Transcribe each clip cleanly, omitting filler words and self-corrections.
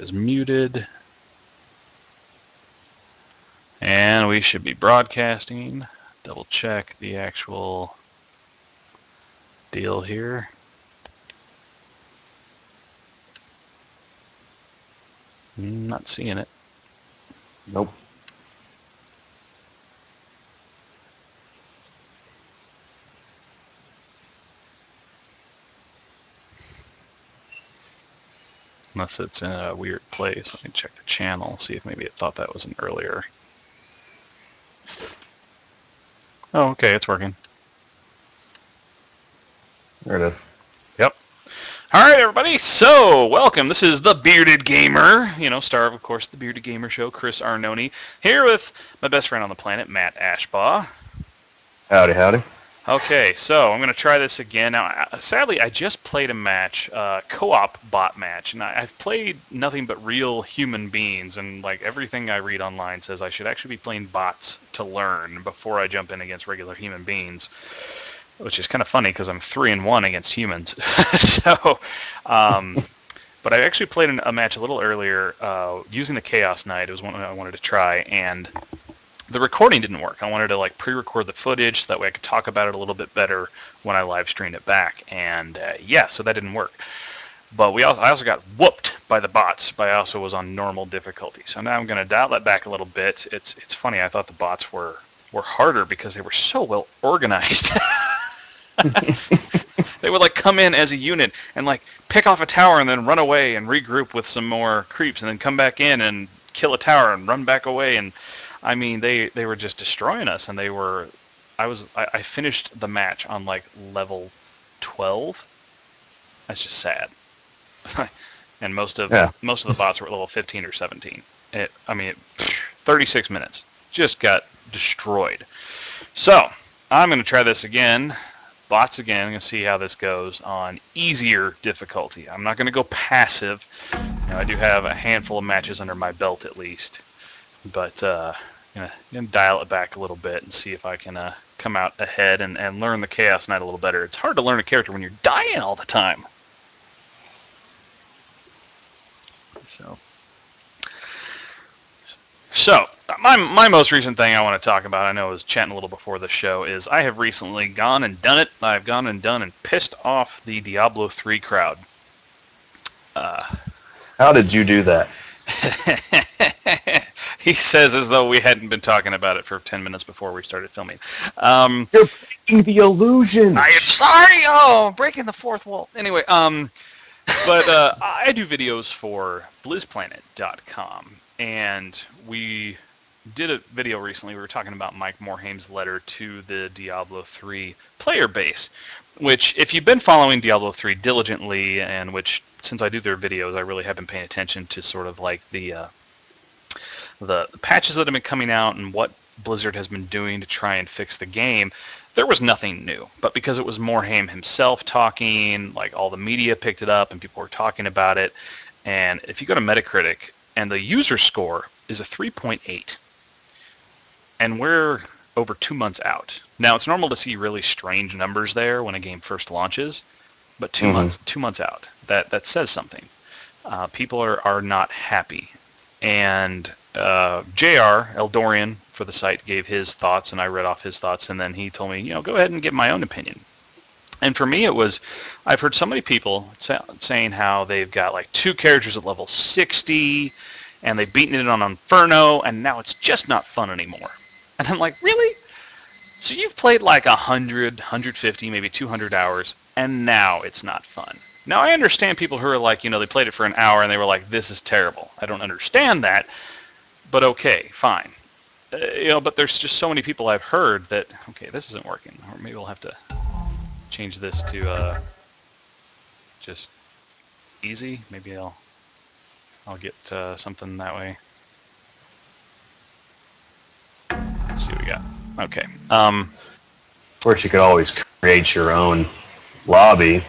is muted. And we should be broadcasting. Double check the actual deal here. Not seeing it. Nope. Unless it's in a weird place. Let me check the channel, see if maybe it thought that was an earlier. Oh, okay, it's working. There it is. Yep. All right, everybody. So, welcome. This is the Bearded Gamer, star of course, the Bearded Gamer Show, Chris Arnone, here with my best friend on the planet, Matt Ashbaugh. Howdy, howdy. Okay, so I'm going to try this again. Now, sadly, I just played a match, co-op bot match, and I've played nothing but real human beings, and like everything I read online says I should actually be playing bots to learn before I jump in against regular human beings, which is kind of funny because I'm 3-1 against humans. So, but I actually played a match a little earlier using the Chaos Knight. It was one I wanted to try, and the recording didn't work. I wanted to pre-record the footage so that way I could talk about it a little bit better when I live streamed it back. And so that didn't work. But I also got whooped by the bots, but I also was on normal difficulty. So now I'm going to dial that back a little bit. It's funny. I thought the bots were harder because they were so well organized. They would come in as a unit and pick off a tower and then run away and regroup with some more creeps and then come back in and kill a tower and run back away. And I mean, they were just destroying us, and I finished the match on level 12. That's just sad. And most of the bots were at level 15 or 17. 36 minutes. Just got destroyed. So, I'm going to try this again. Bots again. I'm going to see how this goes on easier difficulty. I'm not going to go passive. I do have a handful of matches under my belt at least. But I'm going to dial it back a little bit and see if I can come out ahead and learn the Chaos Knight a little better. It's hard to learn a character when you're dying all the time. So my most recent thing I want to talk about, I know I was chatting a little before the show, is I have recently gone and done it. I've gone and done and pissed off the Diablo 3 crowd. How did you do that? He says as though we hadn't been talking about it for 10 minutes before we started filming. You're breaking the illusion. I'm sorry. Oh, breaking the fourth wall. Anyway, but I do videos for BlizzPlanet.com, and we did a video recently. We were talking about Mike Morhaim's letter to the Diablo 3 player base, which, if you've been following Diablo 3 diligently, and which, since I do their videos, I really have been paying attention to sort of the patches that have been coming out and what Blizzard has been doing to try and fix the game. There was nothing new, but because it was Morhaim himself talking, all the media picked it up and people were talking about it. And if you go to Metacritic, and the user score is a 3.8, and we're over 2 months out. Now, it's normal to see really strange numbers there when a game first launches, but 2 months out, that says something. People are not happy. And JR, Eldorian, for the site, gave his thoughts, and I read off his thoughts, and then he told me, go ahead and give my own opinion. And for me, I've heard so many people saying how they've got 2 characters at level 60, and they've beaten it on Inferno, and now it's just not fun anymore. And I'm like, really? So you've played 100, 150, maybe 200 hours, and now it's not fun. Now, I understand people who are they played it for an hour, and they were like, this is terrible. I don't understand that, but okay, fine. But there's just so many people I've heard that, okay, this isn't working, or maybe we'll have to change this to just easy. Maybe I'll get something that way. Let's see what we got. Okay. Of course, you could always create your own lobby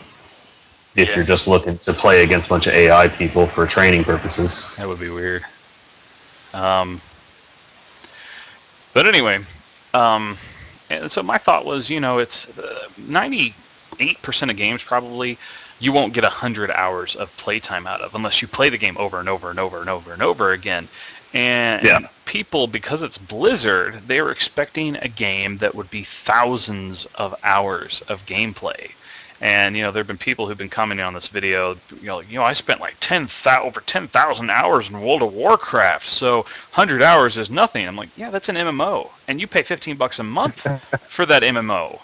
if you're just looking to play against a bunch of AI people for training purposes. That would be weird. But anyway, and so my thought was, it's 98% of games probably you won't get 100 hours of playtime out of unless you play the game over and over and over and over and over again. And people, because it's Blizzard, they were expecting a game that would be thousands of hours of gameplay. And, there have been people who've been commenting on this video, I spent like over 10,000 hours in World of Warcraft, so 100 hours is nothing. I'm like, yeah, that's an MMO. And you pay $15 a month for that MMO.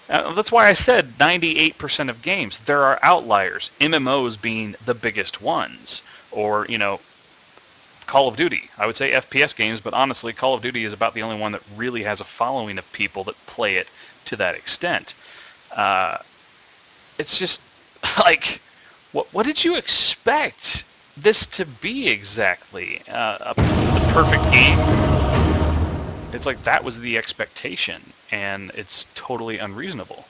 That's why I said 98% of games. There are outliers, MMOs being the biggest ones. Or, Call of Duty. I would say FPS games, but honestly, Call of Duty is about the only one that really has a following of people that play it to that extent. It's just like, what did you expect this to be exactly? The perfect game? It's like that was the expectation, and it's totally unreasonable.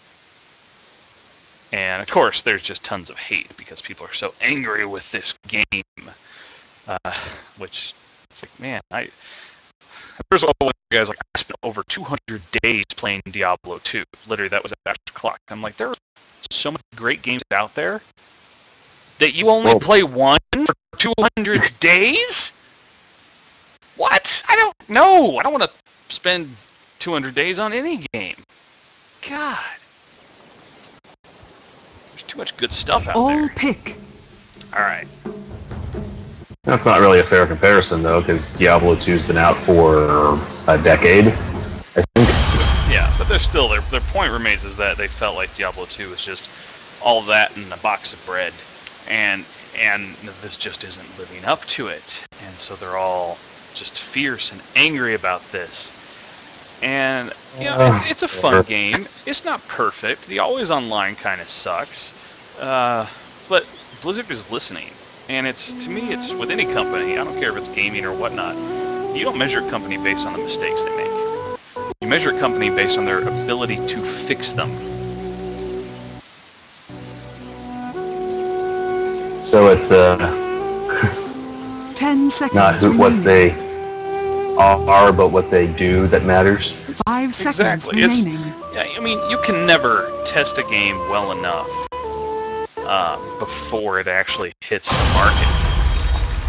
And of course, there's just tons of hate because people are so angry with this game. Which, it's like, man, first of all, guys, like, I spent over 200 days playing Diablo 2. Literally, that was after the clock. I'm like, there are so many great games out there that you only play one for 200 days? What? I don't know. I don't want to spend 200 days on any game. God. There's too much good stuff out there. All pick. All right. That's not really a fair comparison, though, because Diablo 2's been out for a decade, I think. Yeah, but they're still, their point remains is that they felt like Diablo 2 was just all that in a box of bread, and this just isn't living up to it. And so they're all just fierce and angry about this. And, it's a fun game. It's not perfect. The always online kind of sucks. But Blizzard is listening. And to me, it's with any company, I don't care if it's gaming or whatnot, you don't measure a company based on the mistakes they make. You measure a company based on their ability to fix them. So it's 10 seconds not what they are, but what they do that matters. 5 seconds Exactly. remaining. You can never test a game well enough before it actually hits the market.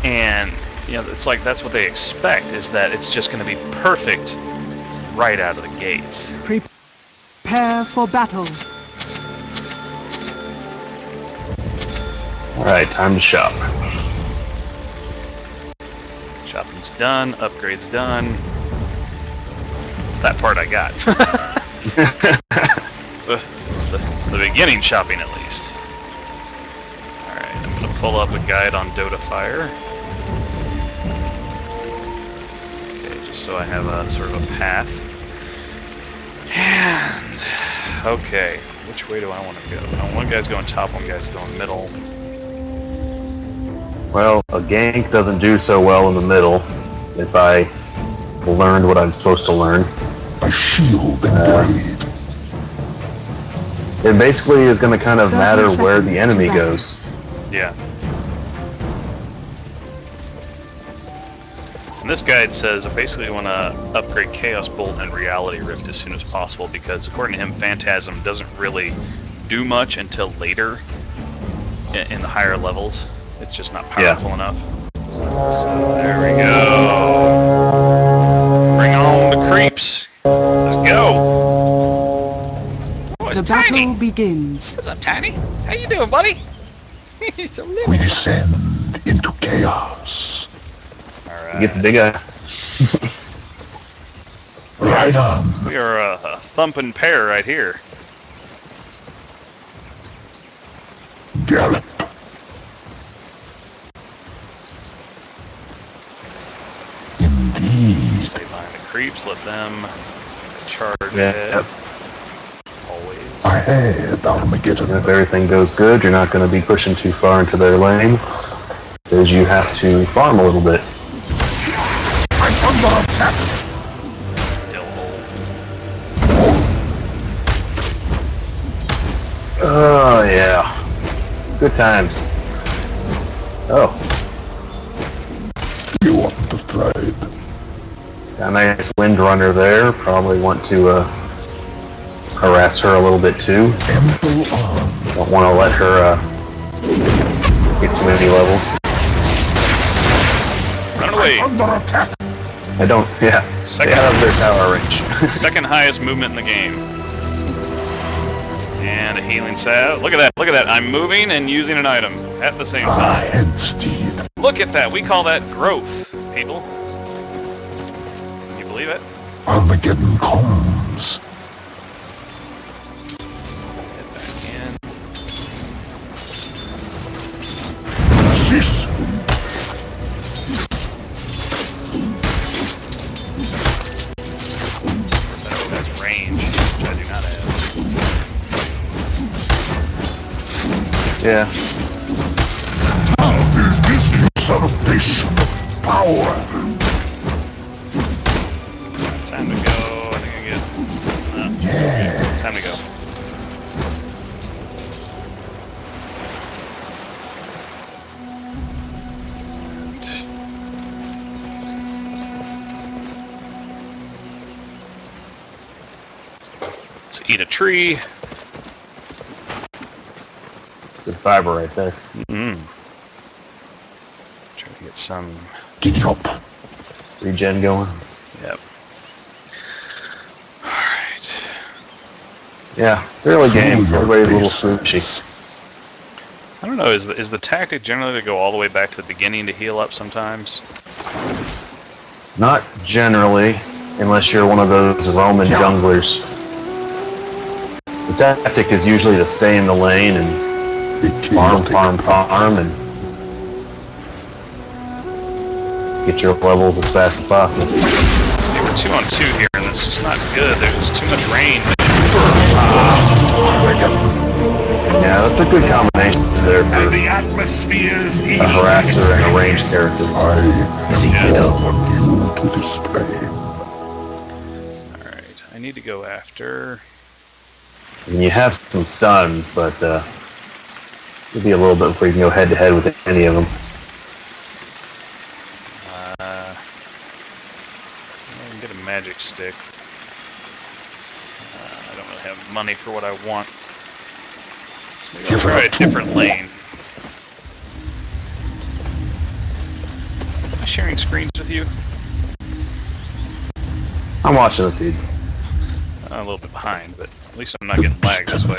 And, it's like that's what they expect, is that it's just going to be perfect right out of the gates. Prepare for battle. Alright, time to shop. Shopping's done, upgrade's done. That part I got. the beginning shopping, at least. Alright, I'm going to pull up a guide on Dota Fire. Okay, just so I have a sort of a path. And, okay, which way do I want to go? One guy's going top, one guy's going middle. Well, a gank doesn't do so well in the middle if I learned what I'm supposed to learn. A shield and blade. It basically is going to kind of matter where the enemy goes. Yeah. And this guide says I basically want to upgrade Chaos Bolt and Reality Rift as soon as possible because, according to him, Phantasm doesn't really do much until later in the higher levels. It's just not powerful enough. So there we go. Bring on the creeps. Let's go. Oh, The Tiny. battle begins. What's up, Tiny? How you doing, buddy? So little. We descend into chaos. All You right. get the big guy. Right on. We are a thumping pair right here. Gallop. Indeed. Stay behind the creeps, let them charge Yeah. it. Always. Ahead, Armageddon. If everything goes good, you're not going to be pushing too far into their lane, because you have to farm a little bit. I'm under attack. Still hold. Oh, yeah. Good times. Oh, You want to trade? got a nice wind runner there. Probably want to harass her a little bit too. Temple on. Don't want to let her get too many levels. Run away. Under attack. I don't, yeah. Stay out of their tower range. Second highest movement in the game. And a healing salve. Look at that, look at that. I'm moving and using an item at the same time. And Steve. Look at that. We call that growth, people. Can you believe it? Armageddon comes. Get back in. This. That's range, which I do not have. Yeah. How is this usurpation of power? Time to go. I think I get... Yeah. Time to go. Let's eat a tree. Good fiber right there. Mm-hmm. Trying to get some... Giddy up. Regen going. Yep. Alright. Yeah, it's an early game. Everybody's a little swooshy. I don't know, is the tactic generally to go all the way back to the beginning to heal up sometimes? Not generally, unless you're one of those Roman junglers. The tactic is usually to stay in the lane and farm, and get your levels as fast as possible. We're 2 on 2 here, and this is not good. There's too much range. Yeah, that's a good combination there for The atmosphere's a harasser and a ranged character. I want you to display. Alright, I need to go after... I mean, you have some stuns, but it'll be a little bit before you can go head-to-head with any of them. I can get a magic stick. I don't really have money for what I want. So maybe I'll try a different lane. Am I sharing screens with you? I'm watching the feed. I'm a little bit behind, but at least I'm not getting lagged this way.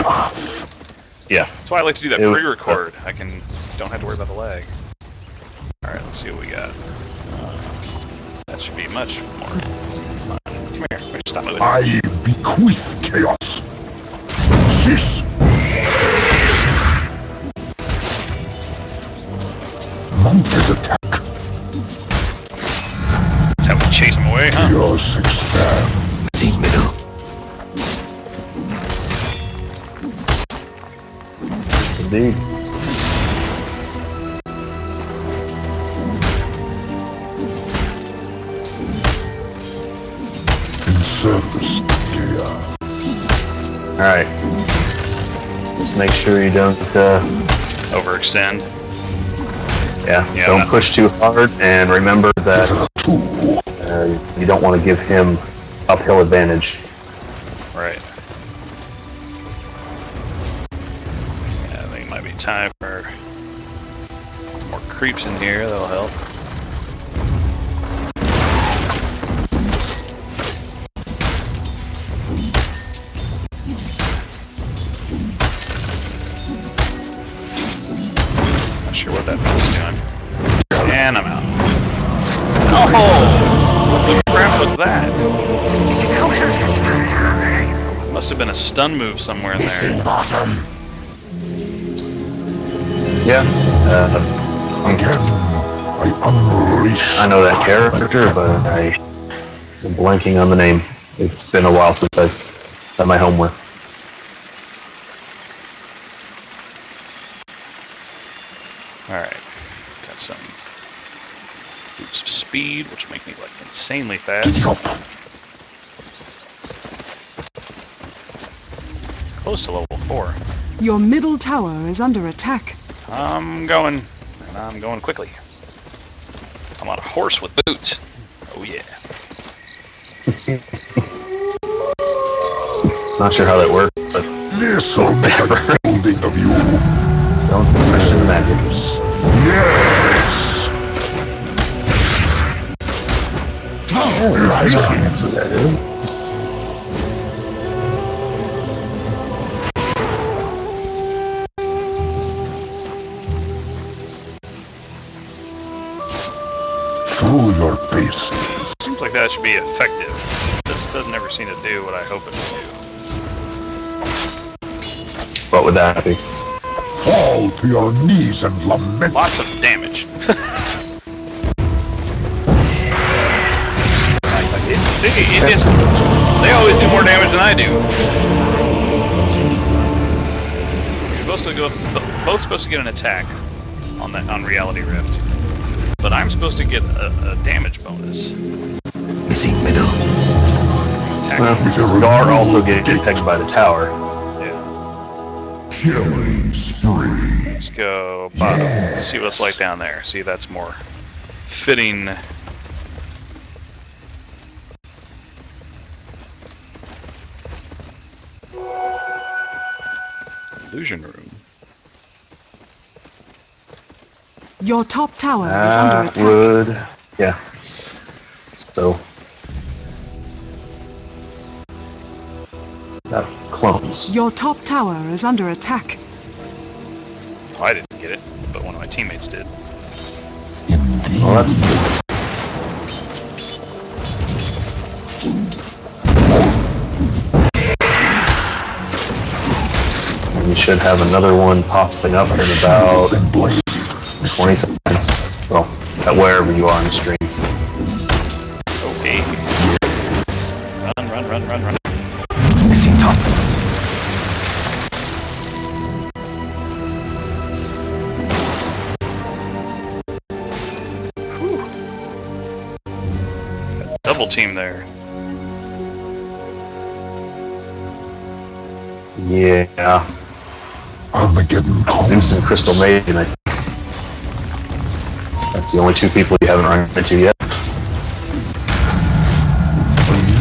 Yeah. That's why I like to do that It was- pre-record. I don't have to worry about the lag. Alright, let's see what we got. That should be much more fun. Come here, stop moving. I bequeath chaos. This. Mounted attack. Have we chase him away, huh? Chaos expand. Indeed. In service to Gaia. Alright. Just make sure you don't, Overextend. yeah, Yeah. don't push too hard, and remember that you don't want to give him uphill advantage. Right. Yeah, I think it might be time for more creeps in here. That'll help. Not sure what that thing's doing. And I'm out. Oh! What the crap was that? Must have been a stun move somewhere in there. Bottom. Yeah. Again, I unleash. I know that character, but I'm blanking on the name. It's been a while since I've done my homework. Alright. Got some boots of speed, which will make me like insanely fast. Close to level 4. Your middle tower is under attack. I'm going, and I'm going quickly. I'm on a horse with boots. Oh yeah. Not sure how that works, but This'll make a building of you. don't question the magic. Yes! That's what that is. Through your bases. Seems like that should be effective. This doesn't ever seem to do what I hope it would do. What would that be? Fall to your knees and lament. Lots of damage. They always do more damage than I do. You're supposed to go, both supposed to get an attack on Reality Rift, but I'm supposed to get a damage bonus. Missing middle. Well, Gar also getting pegged by the tower. Yeah. Killing spree. Let's go bottom. Let's see what it's like down there. See, that's more fitting. Illusion room. Your top tower is under attack. Would, yeah. So that clones. Your top tower is under attack. Oh, I didn't get it, but one of my teammates did. Well, that's we should have another one popping up in about 20 seconds. Well, at wherever you are on the stream. Okay. Run. Missing top. Double team there. Yeah. Armageddon Zeus and Crystal Maiden, I think. That's the only two people you haven't run into yet.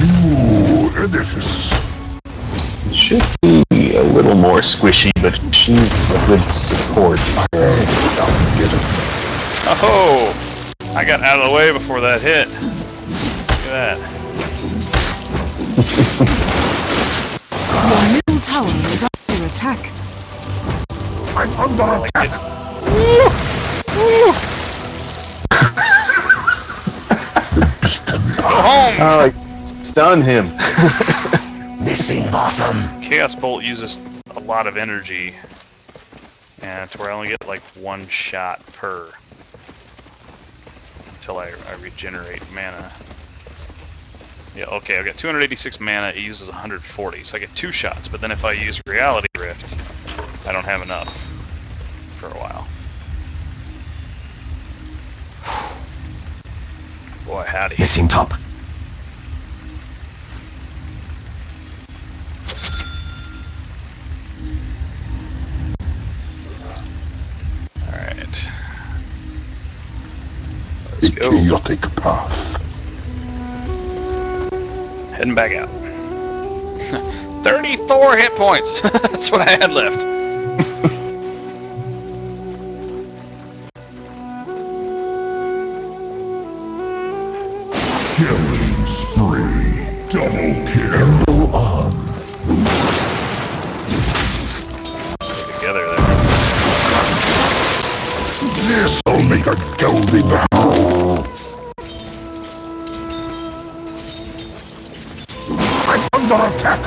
New edifice. It should be a little more squishy, but she's a good support. Oh! I got out of the way before that hit. Look at that. Your middle tower is under attack. I'm under attack. Go home! Oh, I stunned him. Missing bottom. Chaos Bolt uses a lot of energy, and to where I only get like one shot per until I regenerate mana. Yeah, okay, I've got 286 mana, it uses 140, so I get 2 shots, but then if I use Reality Rift, I don't have enough for a while. Boy, howdy. Missing top. Alright. A Let's go. chaotic path. Heading back out. 34 hit points! That's what I had left. Killing spree. Double kill. On. Together there. This'll make a gelding howl. I'm under attack.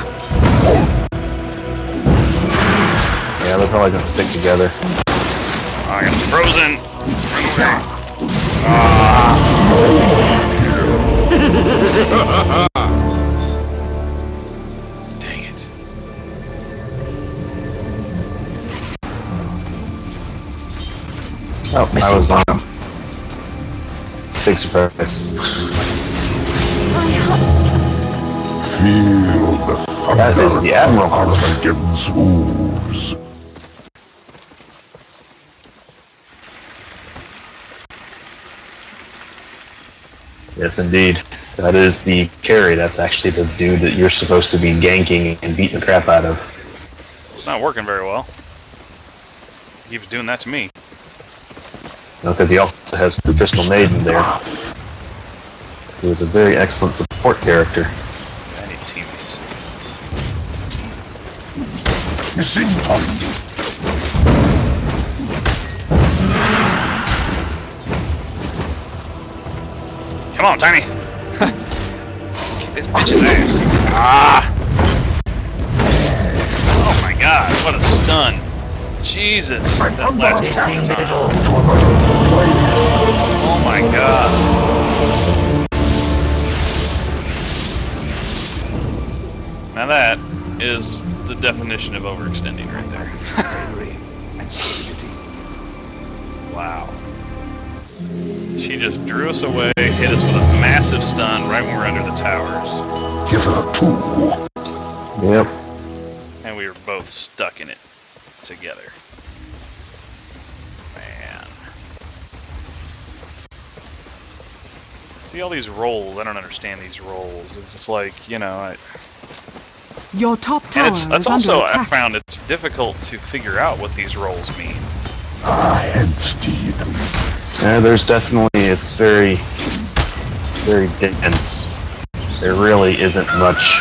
Yeah, they're probably gonna stick together. I got frozen! Dang it. Oh, I Missing was bottom. big surprise. Feel the That is thunder the Admiral. of Armageddon's hooves. Yes, indeed. That is the carry. That's actually the dude that you're supposed to be ganking and beating the crap out of. It's not working very well. He keeps doing that to me. No, because he also has Crystal Maiden there. He was a very excellent support character. I need teammates. Missing point. Come on, Tiny! Kick this bitch's ass. Ah! Oh my god, what a stun. Jesus. That last Missing middle. Oh my god. Now that is the definition of overextending right there. Bravery and stupidity. Wow. She just drew us away, hit us with a massive stun right when we were under the towers. Give her 2. Yep. And we were both stuck in it together. Man. See all these rolls, I don't understand these rolls. It's just like, you know, Your top tower and it's is under also, I attack. found it difficult to figure out what these rolls mean. Handsteed. Yeah, there's definitely, it's very, very dense. There really isn't much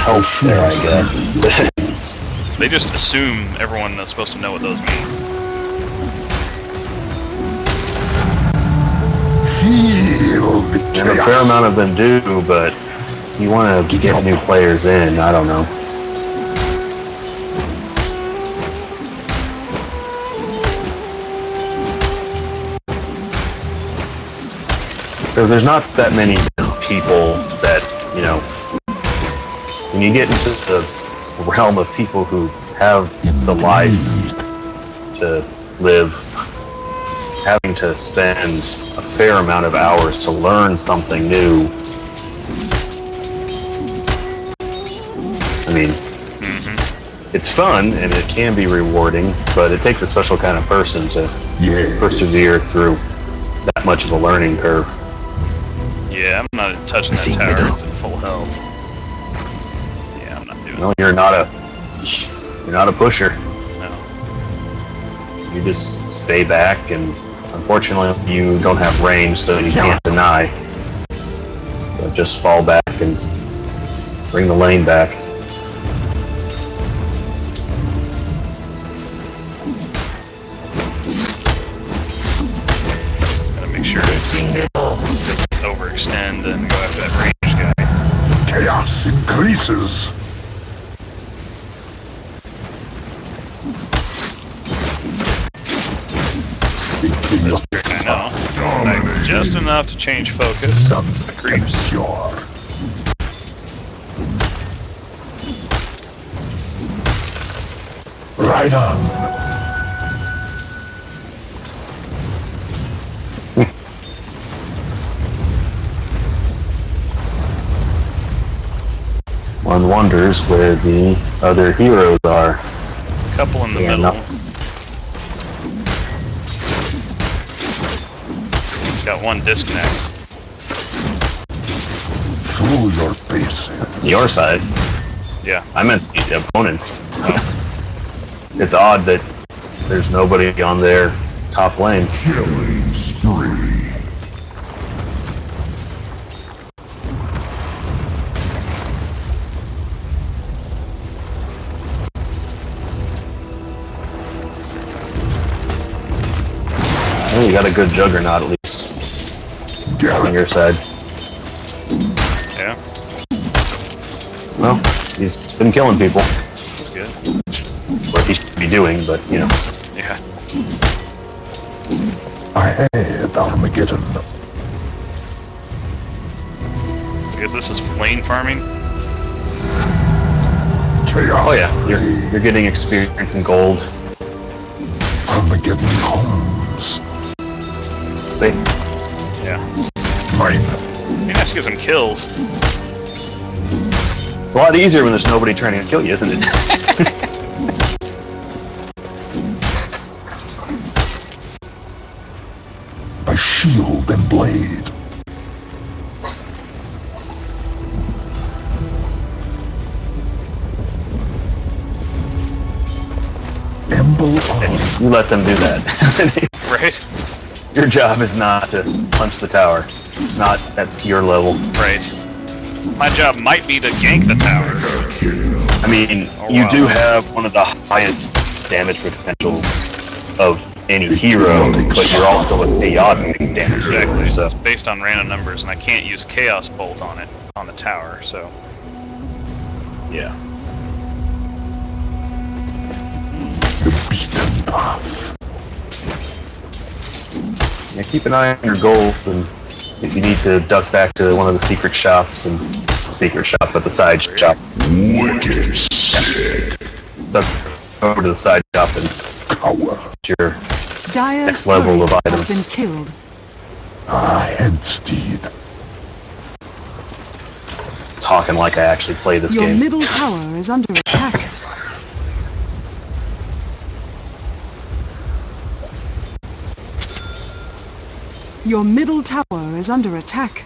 help there, I guess. They just assume everyone is supposed to know what those mean. Feel the And a fair chaos. amount of them do, but you want to get new players in, I don't know. Because there's not that many people that, you know, when you get into the realm of people who have the life to live, having to spend a fair amount of hours to learn something new. I mean, it's fun and it can be rewarding, but it takes a special kind of person to persevere through that much of a learning curve. Yeah, I'm not touching that Missing tower, middle. it's at full health. Yeah, I'm not doing No, you're not a pusher. it. No. You just stay back, and unfortunately you don't have range, so you can't deny. So just fall back and bring the lane back. Gotta make sure to Missing middle. overextend and go after that range guy. Chaos increases. I know. Like, just enough to change focus. The creeps. Pure. Right on. One wonders where the other heroes are. Couple in the Yeah, middle. no. Got one disconnect. Through your bases. Your side. Yeah. I meant the opponents. It's odd that there's nobody on their top lane. Killing spree. Oh, you got a good Juggernaut at least on your side. Yeah. Well, he's been killing people. That's good. What he should be doing, but you know. Yeah. I had Armageddon. I guess this is lane farming. Chaos. Oh yeah, you're getting experience in gold. Armageddon comes. They, Yeah. Mine. Be nice to get some kills. it's a lot easier when there's nobody trying to kill you, isn't it? My shield and blade. You let them do that. Right. Your job is not to punch the tower. Not at your level. Right. My job might be to gank the tower. I mean, you do have one of the highest damage potentials of any hero, but you're also a chaotic damage Exactly. dealer, so. It's based on random numbers, and I can't use Chaos Bolt on it, on the tower, so. Yeah. The beaten path. Yeah, keep an eye on your goals, and if you need to duck back to one of the secret shops, but the side shop. Wicked sick. Duck over to the side shop and Power. your Dire's next level of turret items. has been killed. Headsteed. Talking like I actually play this Your game. middle tower is under attack. Your middle tower is under attack.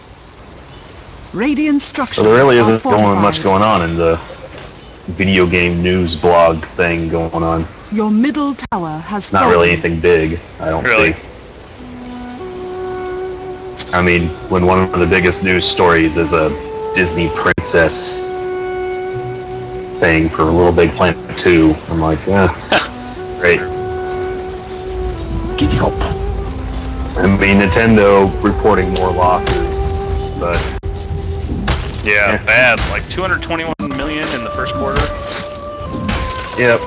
Radiant structures So there really are isn't much fortified. going on in the video game news blog thing going on. Your middle tower has Not fallen. really anything big, I don't Really? see. I mean, when one of the biggest news stories is a Disney princess thing for Little Big Planet 2, I'm like, great. Giddy up. I mean, Nintendo reporting more losses, but Yeah, Yeah. bad. Like 221 million in the first quarter. yep.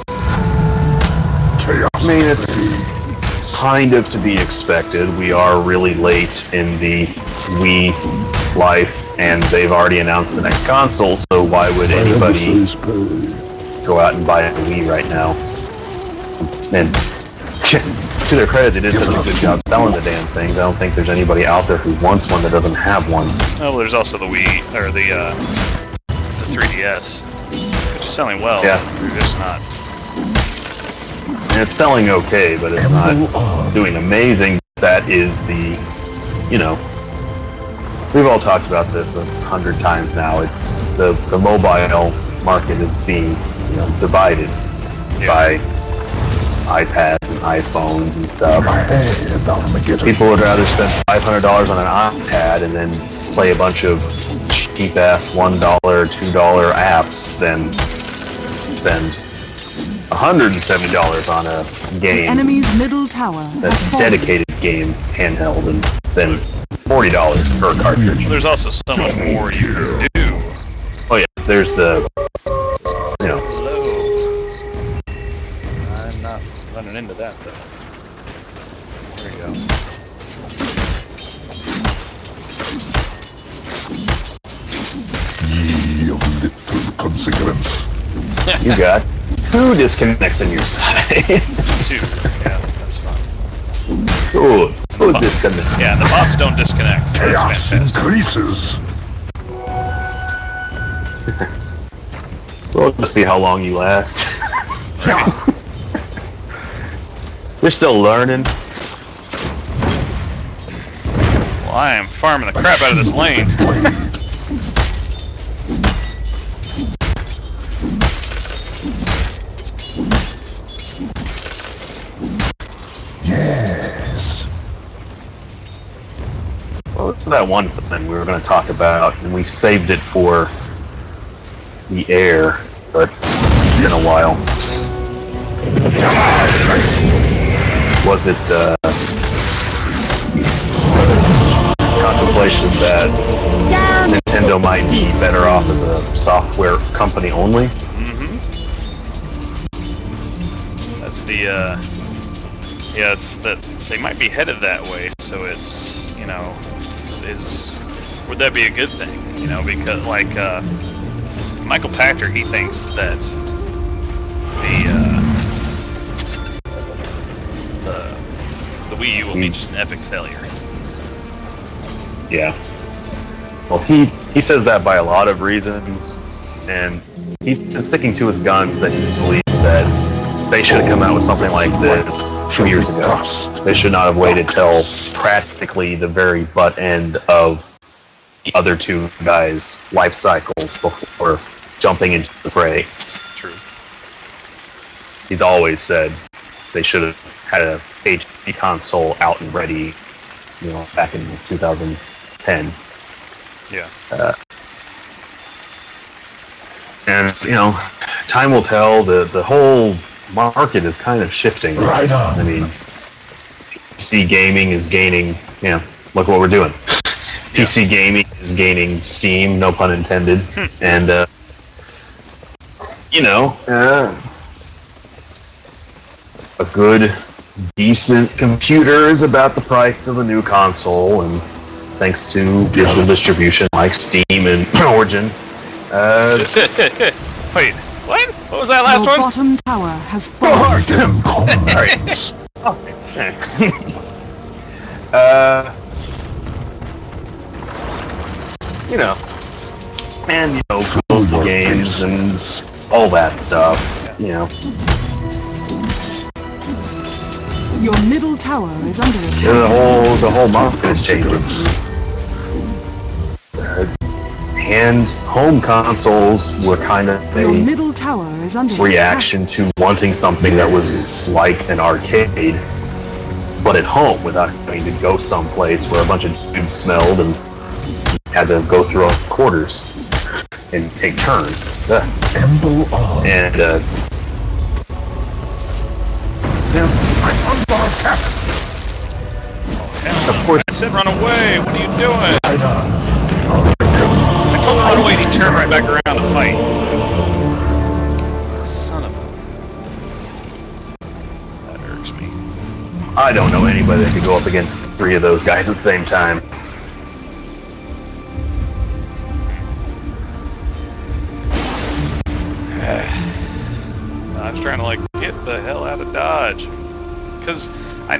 Chaos. I mean, it's kind of to be expected. We are really late in the Wii life, and they've already announced the next console, so why would anybody go out and buy a Wii right now? And to their credit, they did such a good job selling the damn things. I don't think there's anybody out there who wants one that doesn't have one. Well, there's also the Wii, or the 3DS, which is selling well. Yeah. They're just not. And it's selling okay, but it's not doing amazing. That is the, we've all talked about this 100 times now. It's the mobile market is being, divided by iPads and iPhones and stuff. People would rather spend $500 on an iPad and then play a bunch of cheap-ass $1, $2 apps than spend $170 on a The game enemy's middle tower that's has fallen. dedicated game handheld, and then $40 per cartridge. There's also so much more you can do. Oh yeah, there's the, Hello. I'm not running into that though. There you go. Ye of little consequence. you got 2 disconnects on your side. 2. Yeah, that's fine. Ooh, 2 disconnects. Yeah, the mobs don't disconnect. That's Chaos fantastic. increases. We'll just see how long you last. We're still learning. Well, I am farming the crap out of this lane. Yes. Well, it's that one thing we were going to talk about, and we saved it for the air, but it's been a while. Was it contemplation that Nintendo might be better off as a software company only? Mm-hmm. That's the, yeah, it's that they might be headed that way, so it's, would that be a good thing? Because, Michael Pachter, he thinks that the Wii U will be just an epic failure. Yeah. Well, he says that by a lot of reasons, and he's been sticking to his guns that he believes that they should have come out with something like this 2 years ago. They should not have waited till practically the very butt end of the other 2 guys' life cycles before jumping into the fray. True. He's always said they should have had a HD console out and ready, back in 2010. Yeah. And time will tell. The whole market is kind of shifting. Right on. I mean, PC gaming is gaining. Look what we're doing. Yeah. PC gaming is gaining steam, no pun intended, and a good, decent computer is about the price of a new console, and thanks to digital distribution like Steam and Origin. Wait, what? What was that last Your one? bottom tower has fallen. Them comrades. And global games and all that stuff. Your middle tower is under attack. The whole market is changing. And home consoles were kind of Your a middle tower is under reaction to wanting something that was like an arcade, but at home without having to go someplace where a bunch of dudes smelled and had to go through all quarters and take turns. Emble on. And of course, I said run away. What are you doing? Right on. I told him run away and he turned right back around to fight. Son of a... That irks me. I don't know anybody that could go up against 3 of those guys at the same time. I was trying to get the hell out of Dodge. Because I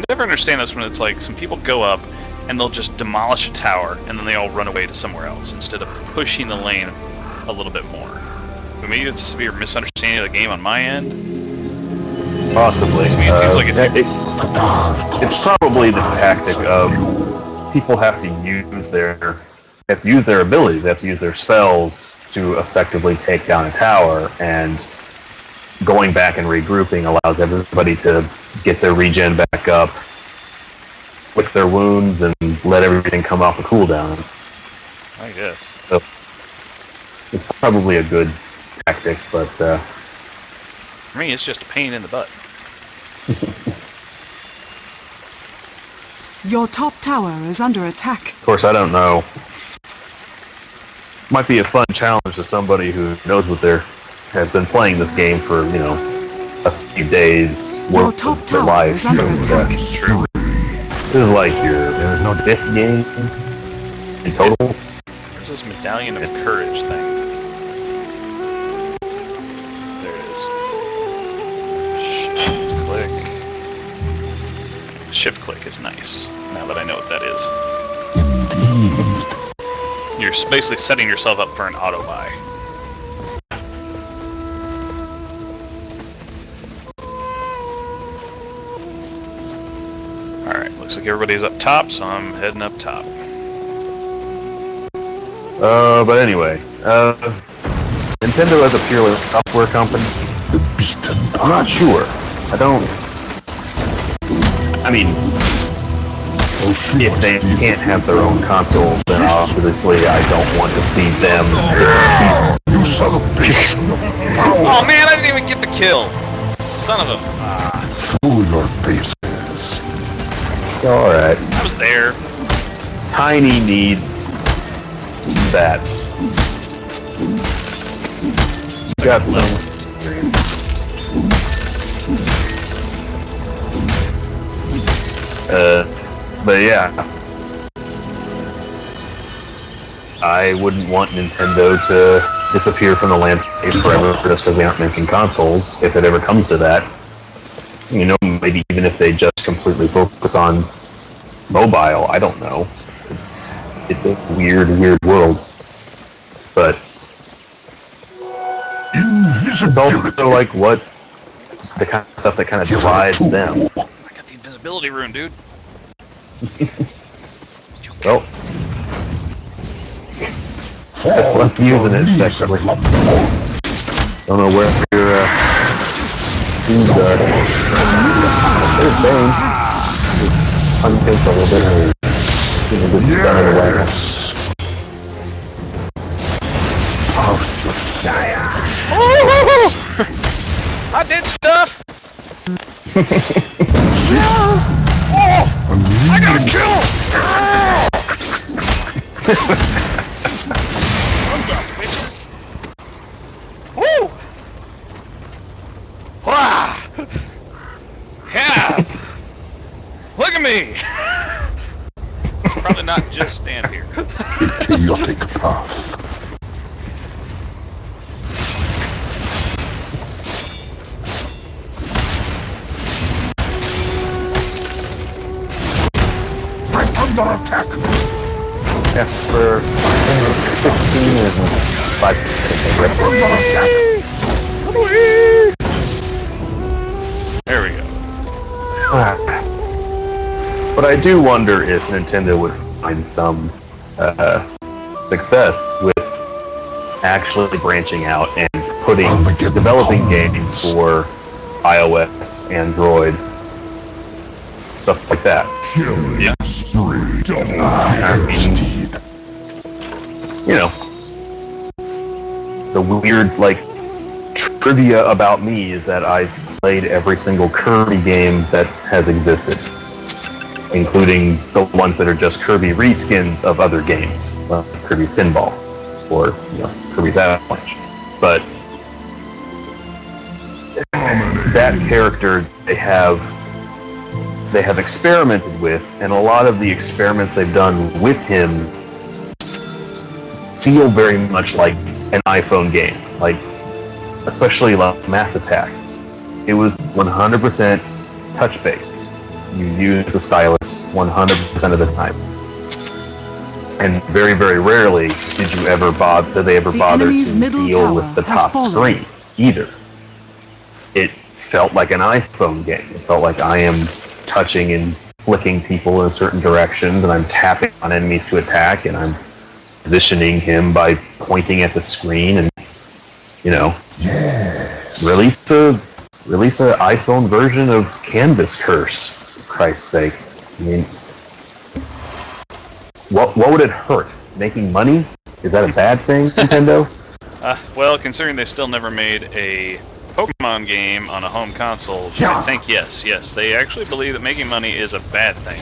never understand this when it's some people go up and they'll just demolish a tower and then they all run away to somewhere else instead of pushing the lane a little bit more. But maybe it's a severe misunderstanding of the game on my end. Possibly. It's probably the tactic of people have to use their abilities. They have to use their spells to effectively take down a tower, and going back and regrouping allows everybody to get their regen back up, lick their wounds, and let everything come off a cooldown. I guess. So it's probably a good tactic, but for me, it's just a pain in the butt. Your top tower is under attack. of course, I don't know. Might be a fun challenge to somebody who knows has been playing this game for, a few days Your worth top of their tower life. is under attack. True. This is like your 5th game in total. Where's this medallion of courage thing? There it is. Shift click. Shift click is nice, now that I know what that is. Indeed. You're basically setting yourself up for an auto-buy. Alright, looks like everybody's up top, so I'm heading up top. But anyway, Nintendo as a purely software company, The beaten I'm not sure. I mean, if they can't have their own consoles, then obviously I don't want to see them. You son of a bitch. Oh man, I didn't even get the kill! Son of a... Through your faces. Alright. I was there. Tiny needs that. Got some experience. But yeah, I wouldn't want Nintendo to disappear from the landscape forever just because they aren't making consoles, if it ever comes to that. Maybe even if they just completely focus on mobile, I don't know. It's a weird world. But it's also what the kind of stuff that kind of divides them. I got the invisibility rune, dude. Well, that's left using it effectively. Don't know where you're He's there's Bane. Untakes a little bit. He's a good stun in the way. I did stuff! I got a kill! I'm done, bitch. Woo! Wow! Yeah! Look at me! Probably not just stand here. Chaotic path. I'm under attack. Yeah, for 16 and 5 There we go. But I do wonder if Nintendo would find some success with actually branching out and developing games for iOS, Android, stuff like that. Yeah. You know, the weird, like, trivia about me is that I've played every single Kirby game that has existed, including the ones that are just Kirby reskins of other games, like Kirby's Pinball, or, you know, Kirby's Avalanche. But that character they have experimented with, and a lot of the experiments they've done with him feel very much like an iPhone game, like especially like Mass Attack. It was 100% touch-based. You use the stylus 100% of the time, and very, very rarely did they ever bother to deal with the top screen either. It felt like an iPhone game. It felt like I am touching and flicking people in certain directions, and I'm tapping on enemies to attack, and I'm positioning him by pointing at the screen, and, you know, release a iPhone version of Canvas Curse, for Christ's sake. I mean, what would it hurt? Making money? Is that a bad thing, Nintendo? Well, considering they still never made a Pokemon game on a home console, I think yes. They actually believe that making money is a bad thing.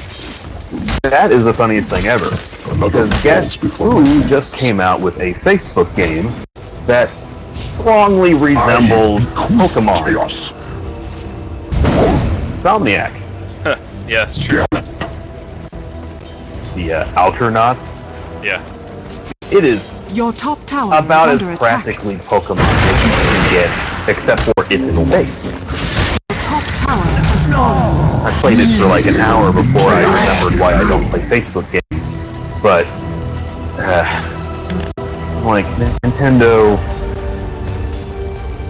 That is the funniest thing ever. Because guess who just came out with a Facebook game that strongly resembles Pokemon? Insomniac. Yeah, it's true. The Outernauts. Yeah. It is Your top tower about is as under attack. practically Pokemon as you can get, except for it's in space. Your top tower has fallen. I played it for like an hour before I remembered why I don't play Facebook games. But, like, Nintendo,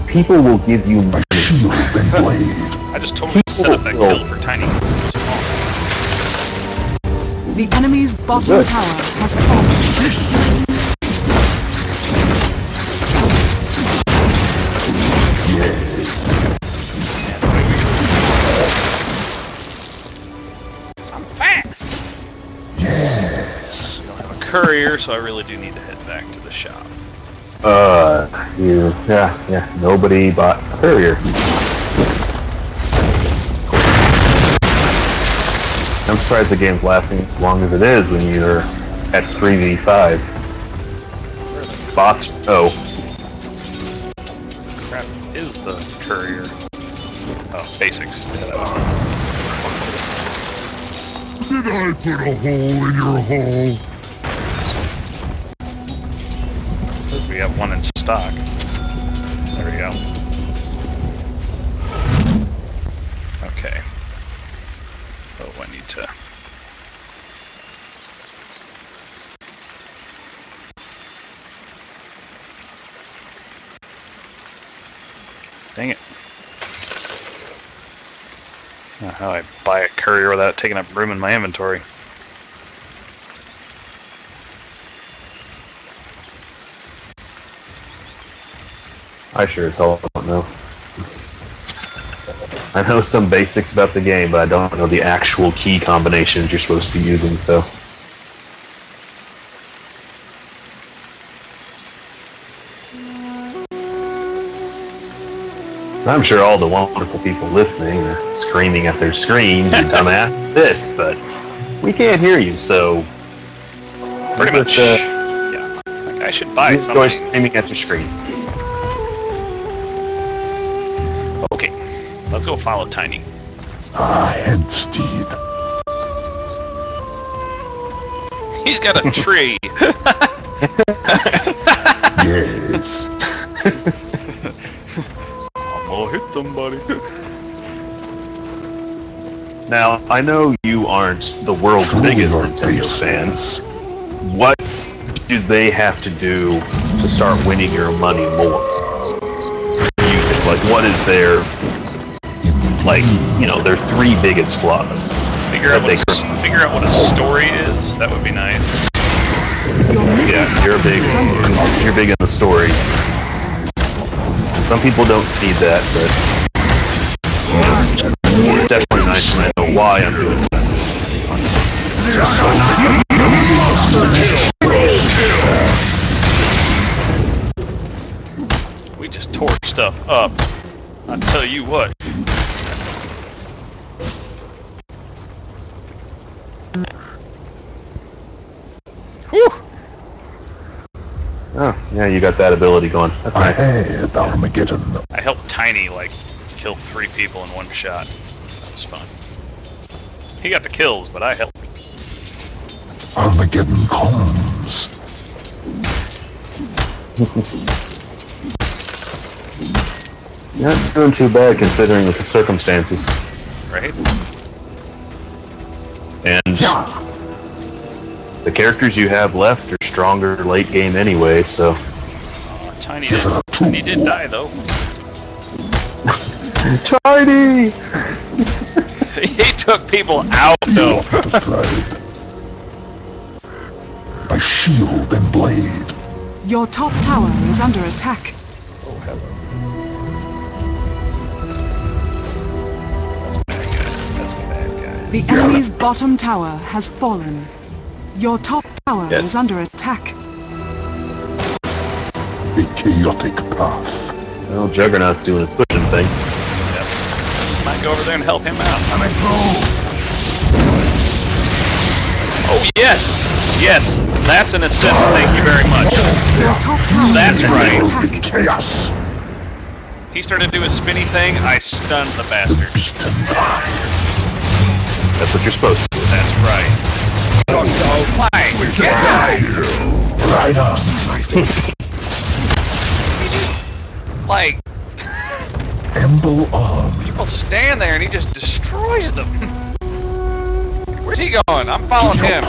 people will give you money. I just totally set up that kill for Tiny. The enemy's bottom tower has fallen. I'm fast! Yes! I don't have a courier, so I really do need to head back to the shop. Yeah, nobody bought a courier. I'm surprised the game's lasting as long as it is when you're at 3v5. Bots, Crap, is the courier? Oh, basics. Did I put a hole in your hole? We have one in stock. There we go. Okay. Oh, I need to... Dang it. I don't know how I buy a courier without taking up room in my inventory. I sure as hell don't know. I know some basics about the game, but I don't know the actual key combinations you're supposed to be using, so... I'm sure all the wonderful people listening are screaming at their screens, you dumbass, this, but we can't hear you, so... Pretty much, yeah. Like I should buy enjoy something. screaming at your screen. Okay, let's go follow Tiny. Head steed. He's got a tree. Yes. I'm gonna hit somebody. Now, I know you aren't the world's biggest Nintendo fans. What do they have to do to start winning your money more? Like, what is their, like, you know, their 3 biggest flaws? Figure out what a story is. That would be nice. Yeah, you're big in the story. Some people don't need that, but it's definitely nice when I know why I'm doing that. We just tore stuff up. I'll tell you what. Whew! Oh, yeah, you got that ability going. That's nice. Ahead, Armageddon. I helped Tiny, like, kill 3 people in one shot. That was fun. He got the kills, but I helped. Armageddon comes. Not doing too bad considering the circumstances. Right? And the characters you have left are stronger late game anyway, so... Tiny did die, though. Tiny! He took people out, though. My shield and blade. Your top tower is under attack. Oh, hello. That's bad guy. That's a bad guy. The enemy's bottom tower has fallen. Your top tower Yes. is under attack. A chaotic path. Well, Juggernaut's doing his pushing thing. Yep. Might go over there and help him out. Oh, yes! Yes! That's an assist. Thank you very much. Your top tower That's is right. under attack. Chaos. He started to do his spinny thing. I stunned the bastard. That's what you're supposed to do. That's right. Right up my face. Like, Emble on. people stand there and he just destroys them. Where's he going? I'm following him.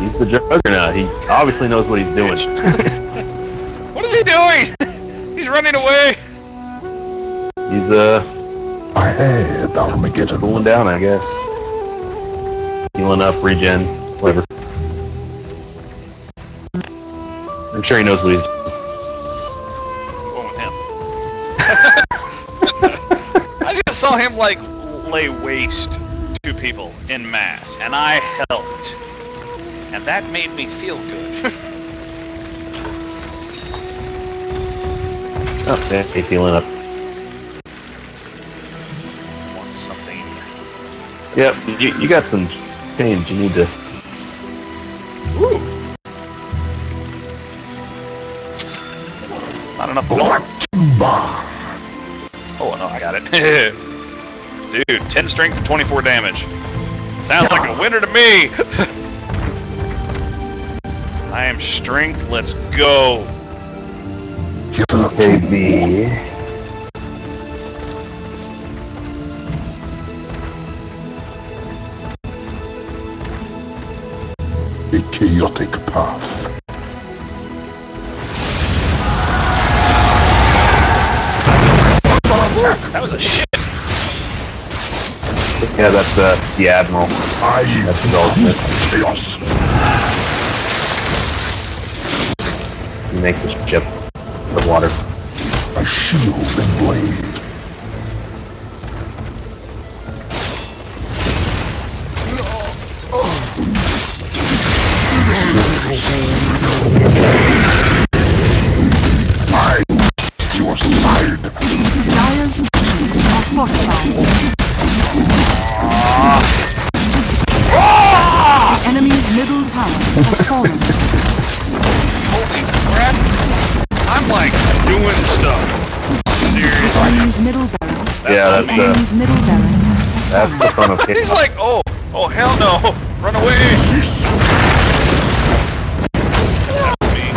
He's the Juggernaut. He obviously knows what he's doing. What is he doing? He's running away. He's, Ahead, Armageddon. cooling down, I guess. Healing up, regen, whatever. I'm sure he knows what he's doing. Going with him. I just saw him, like, lay waste to people en masse, and I helped. And that made me feel good. Oh, yeah, he's healing up. Want something. Yep, you got some change you need to... Woo! Not enough for one. Oh, no, I got it. Dude, 10 strength and 24 damage. Sounds like a winner to me! I am strength, let's go! KB. A chaotic path. That was a shit! Yeah, that's the Admiral. That's his ultimate. Chaos. He makes his ship the water. A shield and blade. fallen. Holy crap! I'm like doing stuff. Seriously. Enemy's middle barracks. Yeah, Enemy's middle barracks. that's the fun of He's like, oh hell no, run away. That's me.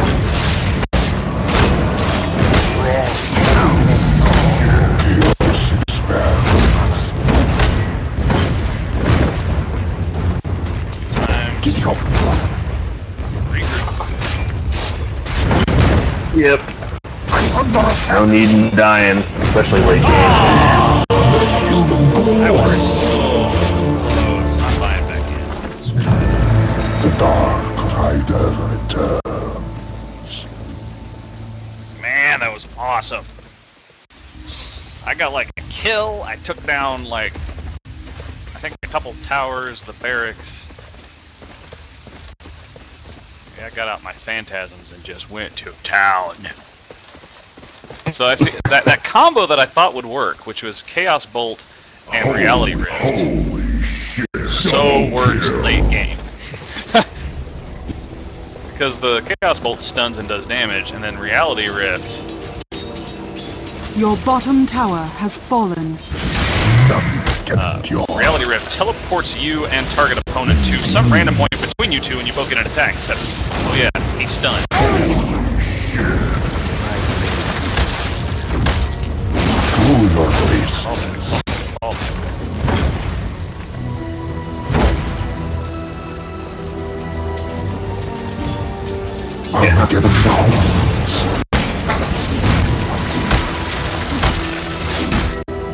Get up. Yep. I'm under attack. No need in dying, especially late game. That worked. I'm buying back in. The Dark Rider returns. Man, that was awesome. I got like a kill. I took down like, I think a couple towers, the barracks. Yeah, I got out my phantasms and just went to town. So I think that combo that I thought would work, which was Chaos Bolt and Reality Rift, Holy shit. so worked late game. Because the Chaos Bolt stuns and does damage, and then Reality Rift, Your bottom tower has fallen. Reality Rift teleports you and target opponent to some random point between you two, and you both get an attack. Oh yeah, he's stunned. Through your faces. All that. Armageddon's.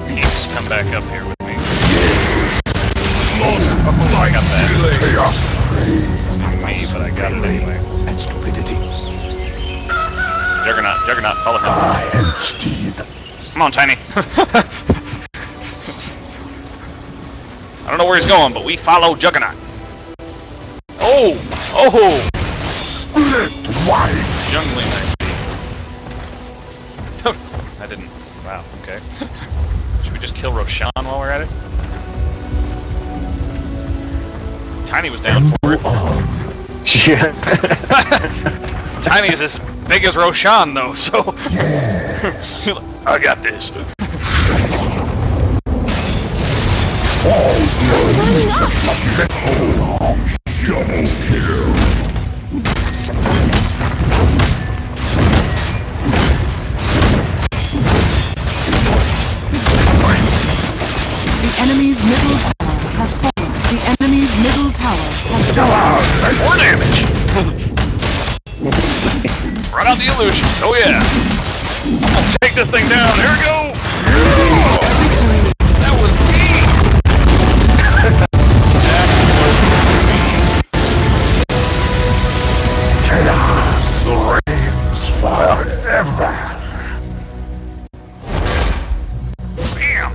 Peeps, come back up here with me. I got that. Chaos It's not me, but I got it anyway. And stupidity. Juggernaut, follow him. and steed. Come on, Tiny. I don't know where he's going, but we follow Juggernaut. Oh! Split wide. Jungling, I didn't. Wow, okay. Should we just kill Roshan while we're at it? Tiny was down for it. Yeah. Tiny is as big as Roshan, though, so... Yes. I got this. All blood. Double kill. The enemy's middle tower has fallen. The enemy's middle tower has fallen. More damage! Run out the illusion. Oh yeah! I'm gonna take this thing down. Here we go! That was me! Chaos reigns forever. Bam!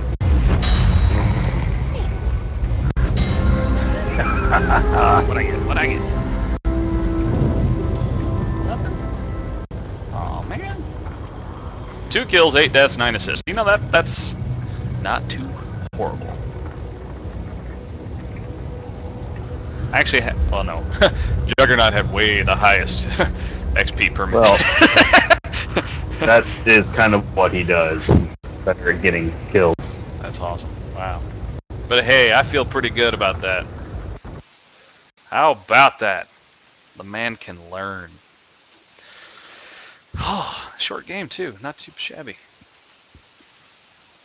What I get? Nothing. Oh man. 2 kills, 8 deaths, 9 assists. You know that's not too horrible. I actually well no. Juggernaut had way the highest XP per minute. Well, that is kind of what he does. He's better at getting kills. That's awesome. Wow. But hey, I feel pretty good about that. How about that? The man can learn. Oh, short game too. Not too shabby.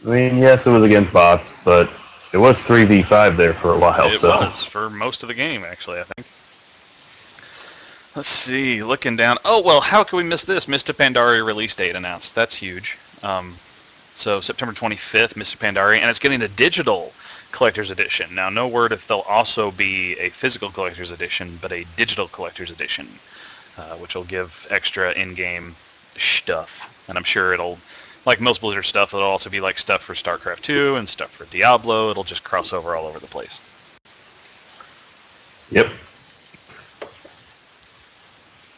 I mean, yes, it was against bots, but it was 3v5 there for a while. It was for most of the game, actually, I think. Let's see. Looking down. Oh, well, how could we miss this? Mr. Pandaria release date announced. That's huge. So September 25th, Mr. Pandaria, and it's getting a digital collector's edition. Now, no word if there'll also be a physical collector's edition, but a digital collector's edition, which will give extra in-game stuff. And I'm sure it'll, like most Blizzard stuff, it'll also be like stuff for StarCraft 2 and stuff for Diablo. It'll just cross over all over the place. Yep.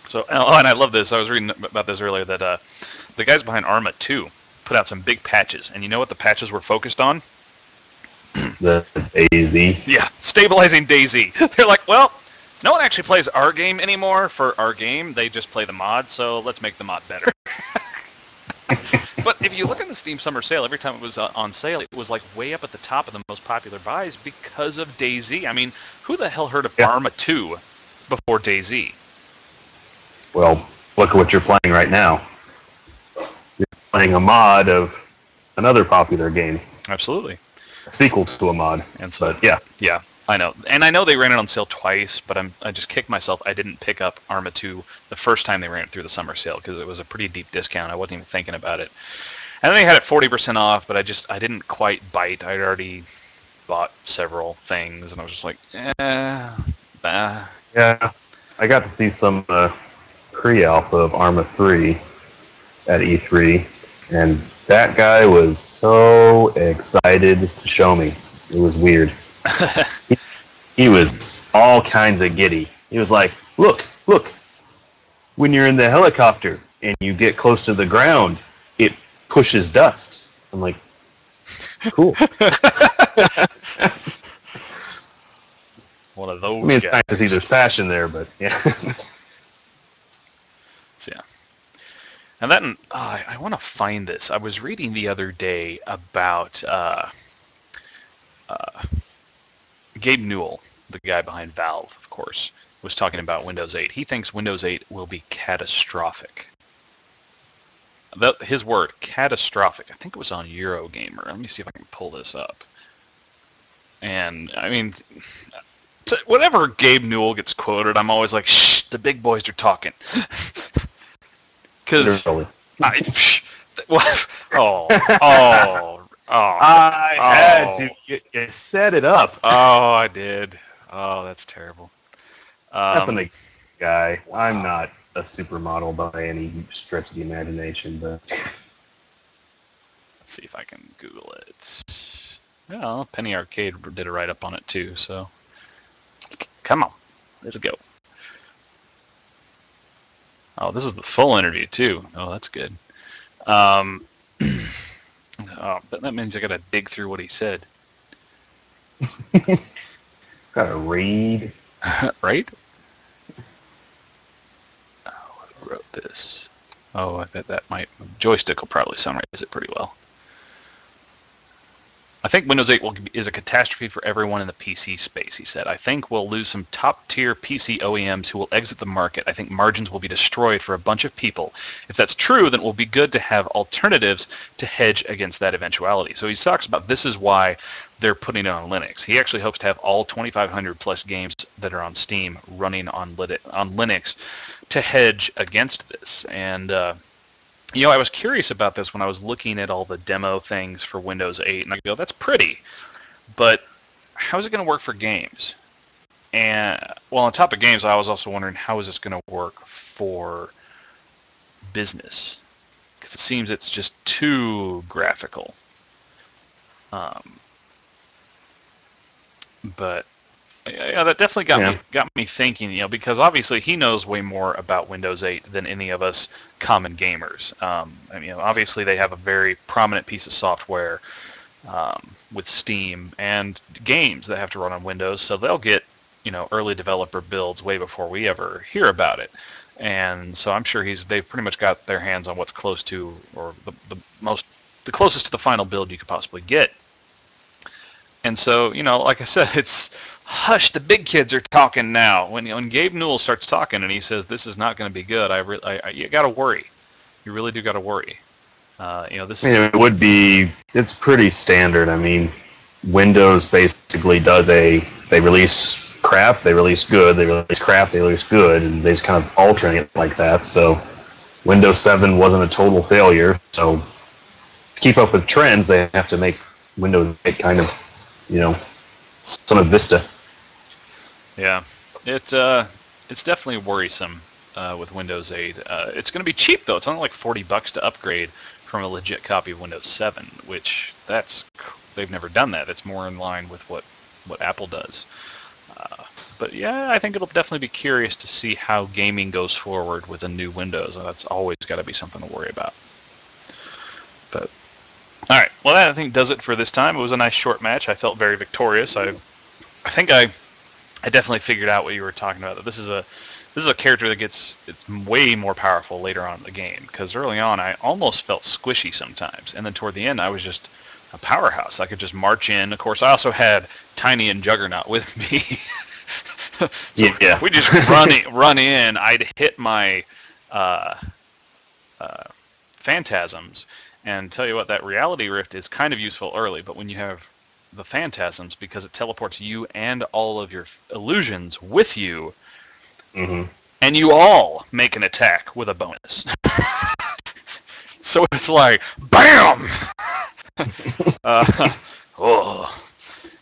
So, oh, and I love this. I was reading about this earlier, that the guys behind Arma 2 put out some big patches. And you know what the patches were focused on? The AZ. Yeah, stabilizing DayZ. They're like, well, No one actually plays our game anymore for our game. They just play the mod, so let's make the mod better. But if you look at the Steam Summer Sale, every time it was on sale, it was like way up at the top of the most popular buys because of DayZ. I mean, who the hell heard of Arma 2 before DayZ? Well, look at what you're playing right now. You're playing a mod of another popular game. Absolutely. A sequel to a mod. And so, but, yeah, I know. And I know they ran it on sale twice, but I just kicked myself. I didn't pick up Arma 2 the first time they ran it through the summer sale because it was a pretty deep discount. I wasn't even thinking about it. And then they had it 40% off, but I didn't quite bite. I'd already bought several things, and I was just like, bah. Yeah, I got to see some pre-alpha of Arma 3 at E3, and that guy was so excited to show me. It was weird. He was all kinds of giddy. He was like, look, when you're in the helicopter and you get close to the ground, it pushes dust. I'm like, cool. One of those I mean, it's guys. nice to see there's passion there, but yeah. So, yeah. And then I want to find this. I was reading the other day about Gabe Newell, the guy behind Valve, of course, was talking about Windows 8. He thinks Windows 8 will be catastrophic. His word, catastrophic. I think it was on Eurogamer. Let me see if I can pull this up. And, I mean, whenever Gabe Newell gets quoted, I'm always like, shh, the big boys are talking. Because I had to. You set it up. Oh, I did. Oh, that's terrible. Definitely, guy. I'm not a supermodel by any stretch of the imagination, but let's see if I can Google it. Well, Penny Arcade did a write-up on it too, so come on, let's go. Oh, this is the full interview too. Oh, that's good. Oh, but that means I gotta dig through what he said. gotta read. Right? Oh, who wrote this? Oh, I bet that Joystick will probably summarize it pretty well. I think Windows 8 is a catastrophe for everyone in the PC space, he said. I think we'll lose some top-tier PC OEMs who will exit the market. I think margins will be destroyed for a bunch of people. If that's true, then it will be good to have alternatives to hedge against that eventuality. So he talks about this is why they're putting it on Linux. He actually hopes to have all 2,500 plus games that are on Steam running on Linux to hedge against this. And you know, I was curious about this when I was looking at all the demo things for Windows 8, and I go, that's pretty, but how's it going to work for games? And, well, on top of games, I was also wondering, how is this going to work for business? Because it seems it's just too graphical. But yeah, that definitely got me thinking, you know, because obviously he knows way more about Windows 8 than any of us common gamers. I mean, you know, obviously they have a very prominent piece of software with Steam and games that have to run on Windows, so they'll get, you know, early developer builds way before we ever hear about it. And so I'm sure they've pretty much got their hands on what's close to, or the closest to the final build you could possibly get. And so, you know, like I said, it's hush, the big kids are talking now. When Gabe Newell starts talking and he says this is not going to be good, you got to worry. You really do got to worry. You know, this. I mean, it would be. It's pretty standard. I mean, Windows basically does they release crap, they release good, they release crap, they release good, and they just kind of alternate it like that. So, Windows 7 wasn't a total failure. So, to keep up with trends, they have to make Windows 8 kind of, you know, son of Vista. Yeah, it's definitely worrisome with Windows 8. It's going to be cheap though. It's only like $40 to upgrade from a legit copy of Windows 7, which they've never done that. It's more in line with what Apple does. But yeah, I think it'll definitely be curious to see how gaming goes forward with a new Windows. That's always got to be something to worry about. But all right, well, that I think does it for this time. It was a nice short match. I felt very victorious. I think I I definitely figured out what you were talking about. This is a character that it's way more powerful later on in the game, because early on I almost felt squishy sometimes, and then toward the end I was just a powerhouse. I could just march in. Of course, I also had Tiny and Juggernaut with me. Yeah. We just run in. I'd hit my phantasms, and tell you what, that reality rift is kind of useful early, but when you have the phantasms, because it teleports you and all of your illusions with you, and you all make an attack with a bonus. So it's like, BAM! Oh.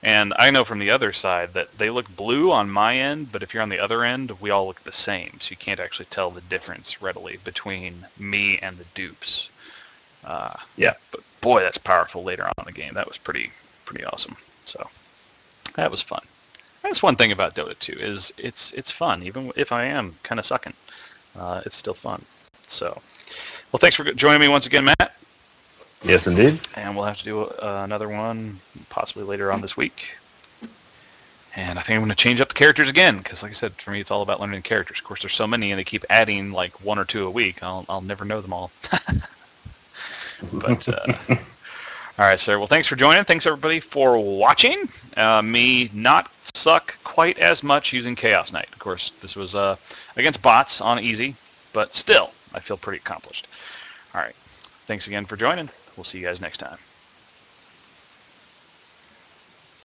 And I know from the other side that they look blue on my end, but if you're on the other end, we all look the same, so you can't actually tell the difference readily between me and the dupes. Yeah. But boy, that's powerful later on in the game. That was pretty awesome. So that was fun. That's one thing about Dota 2 is it's fun, even if I am kind of sucking. It's still fun. So, well, thanks for joining me once again, Matt. Yes, indeed. And we'll have to do another one possibly later on this week. And I think I'm going to change up the characters again, because like I said, for me, it's all about learning characters. Of course, there's so many, and they keep adding like 1 or 2 a week. I'll never know them all. But all right, sir. Well, thanks for joining. Thanks, everybody, for watching. Me not suck quite as much using Chaos Knight. Of course, this was against bots on easy, but still, I feel pretty accomplished. All right. Thanks again for joining. We'll see you guys next time.